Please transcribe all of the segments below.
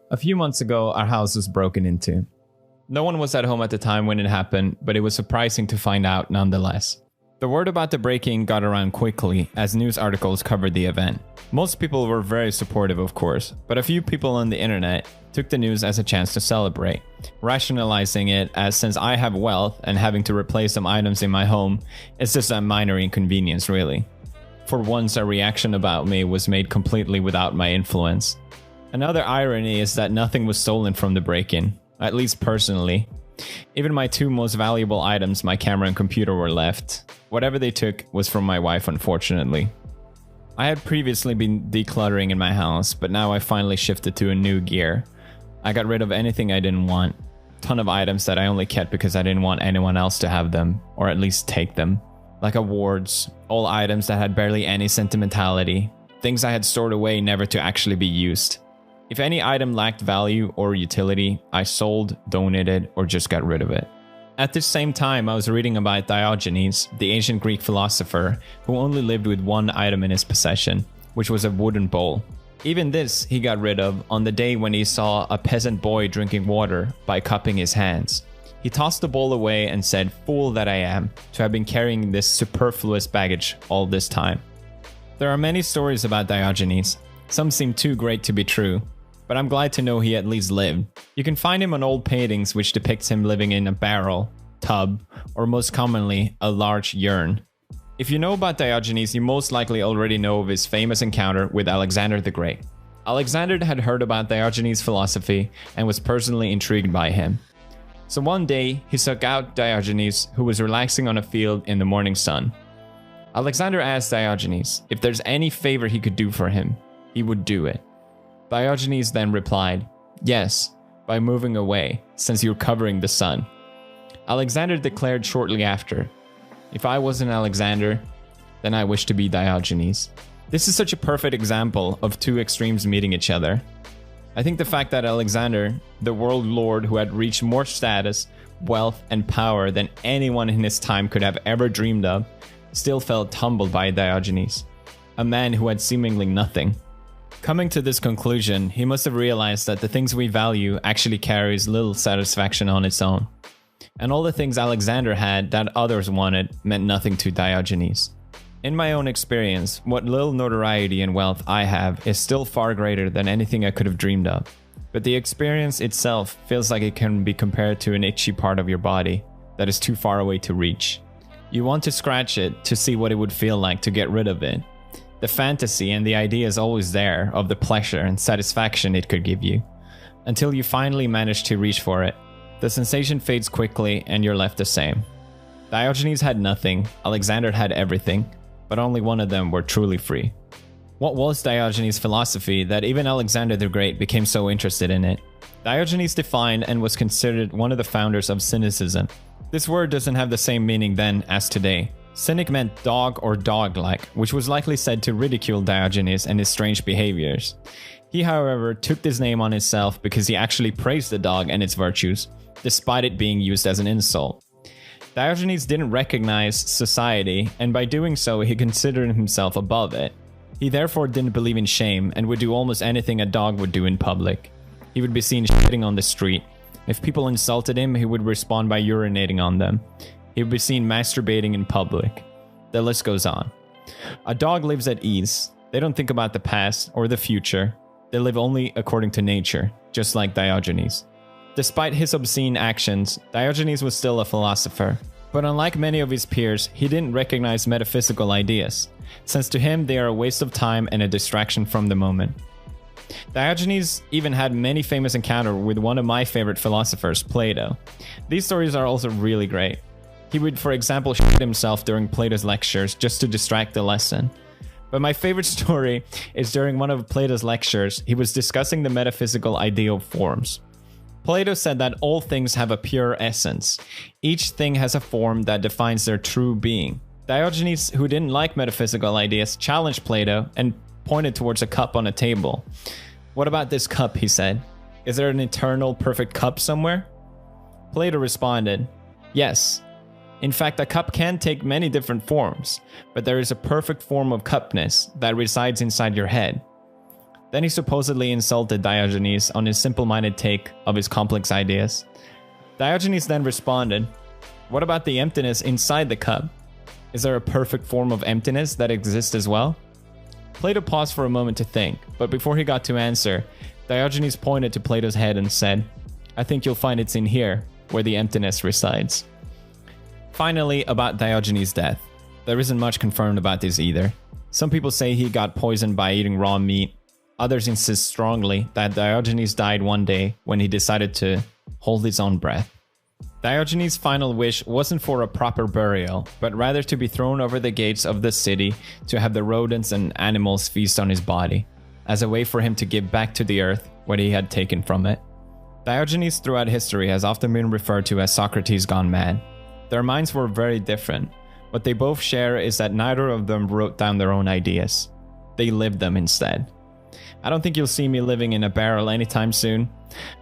A few months ago, our house was broken into. No one was at home at the time when it happened, but it was surprising to find out nonetheless. The word about the break-in got around quickly as news articles covered the event. Most people were very supportive, of course, but a few people on the internet took the news as a chance to celebrate, rationalizing it as since I have wealth and having to replace some items in my home, it's just a minor inconvenience really. For once, a reaction about me was made completely without my influence. Another irony is that nothing was stolen from the break-in, at least personally. Even my two most valuable items, my camera and computer, were left. Whatever they took was from my wife, unfortunately. I had previously been decluttering in my house, but now I finally shifted to a new gear. I got rid of anything I didn't want. A ton of items that I only kept because I didn't want anyone else to have them, or at least take them. Like awards, old items that had barely any sentimentality, things I had stored away never to actually be used. If any item lacked value or utility, I sold, donated, or just got rid of it. At this same time, I was reading about Diogenes, the ancient Greek philosopher, who only lived with one item in his possession, which was a wooden bowl. Even this he got rid of on the day when he saw a peasant boy drinking water by cupping his hands. He tossed the bowl away and said, "Fool that I am, to have been carrying this superfluous baggage all this time." There are many stories about Diogenes. Some seem too great to be true, but I'm glad to know he at least lived. You can find him on old paintings which depicts him living in a barrel, tub, or most commonly, a large urn. If you know about Diogenes, you most likely already know of his famous encounter with Alexander the Great. Alexander had heard about Diogenes' philosophy and was personally intrigued by him. So one day, he sought out Diogenes, who was relaxing on a field in the morning sun. Alexander asked Diogenes if there's any favor he could do for him. He would do it. Diogenes then replied, "Yes, by moving away, since you're covering the sun." Alexander declared shortly after, "If I wasn't Alexander, then I wish to be Diogenes." This is such a perfect example of two extremes meeting each other. I think the fact that Alexander, the world lord who had reached more status, wealth, and power than anyone in his time could have ever dreamed of, still felt humbled by Diogenes, a man who had seemingly nothing. Coming to this conclusion, he must have realized that the things we value actually carries little satisfaction on its own. And all the things Alexander had that others wanted meant nothing to Diogenes. In my own experience, what little notoriety and wealth I have is still far greater than anything I could have dreamed of. But the experience itself feels like it can be compared to an itchy part of your body that is too far away to reach. You want to scratch it to see what it would feel like to get rid of it. The fantasy and the idea is always there of the pleasure and satisfaction it could give you, until you finally manage to reach for it. The sensation fades quickly and you're left the same. Diogenes had nothing, Alexander had everything, but only one of them were truly free. What was Diogenes' philosophy that even Alexander the Great became so interested in it? Diogenes defined and was considered one of the founders of cynicism. This word doesn't have the same meaning then as today. Cynic meant dog or dog-like, which was likely said to ridicule Diogenes and his strange behaviors. He, however, took this name on himself because he actually praised the dog and its virtues, despite it being used as an insult. Diogenes didn't recognize society, and by doing so, he considered himself above it. He therefore didn't believe in shame and would do almost anything a dog would do in public. He would be seen shitting on the street. If people insulted him, he would respond by urinating on them. He would be seen masturbating in public. The list goes on. A dog lives at ease. They don't think about the past or the future. They live only according to nature, just like Diogenes. Despite his obscene actions, Diogenes was still a philosopher. But unlike many of his peers, he didn't recognize metaphysical ideas, since to him they are a waste of time and a distraction from the moment. Diogenes even had many famous encounters with one of my favorite philosophers, Plato. These stories are also really great. He would, for example, shit himself during Plato's lectures just to distract the lesson. But my favorite story is during one of Plato's lectures, he was discussing the metaphysical idea of forms. Plato said that all things have a pure essence. Each thing has a form that defines their true being. Diogenes, who didn't like metaphysical ideas, challenged Plato and pointed towards a cup on a table. "What about this cup?" he said. "Is there an eternal, perfect cup somewhere?" Plato responded, "Yes. In fact, a cup can take many different forms, but there is a perfect form of cupness that resides inside your head. Then he supposedly insulted Diogenes on his simple-minded take of his complex ideas. Diogenes then responded, "What about the emptiness inside the cup? Is there a perfect form of emptiness that exists as well?" Plato paused for a moment to think, but before he got to answer, Diogenes pointed to Plato's head and said, "I think you'll find it's in here, where the emptiness resides." Finally, about Diogenes' death. There isn't much confirmed about this either. Some people say he got poisoned by eating raw meat. Others insist strongly that Diogenes died one day when he decided to hold his own breath. Diogenes' final wish wasn't for a proper burial, but rather to be thrown over the gates of the city to have the rodents and animals feast on his body, as a way for him to give back to the earth what he had taken from it. Diogenes throughout history has often been referred to as Socrates gone mad. Their minds were very different. What they both share is that neither of them wrote down their own ideas. They lived them instead. I don't think you'll see me living in a barrel anytime soon,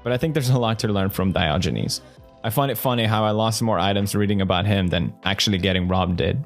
but I think there's a lot to learn from Diogenes. I find it funny how I lost more items reading about him than actually getting robbed did.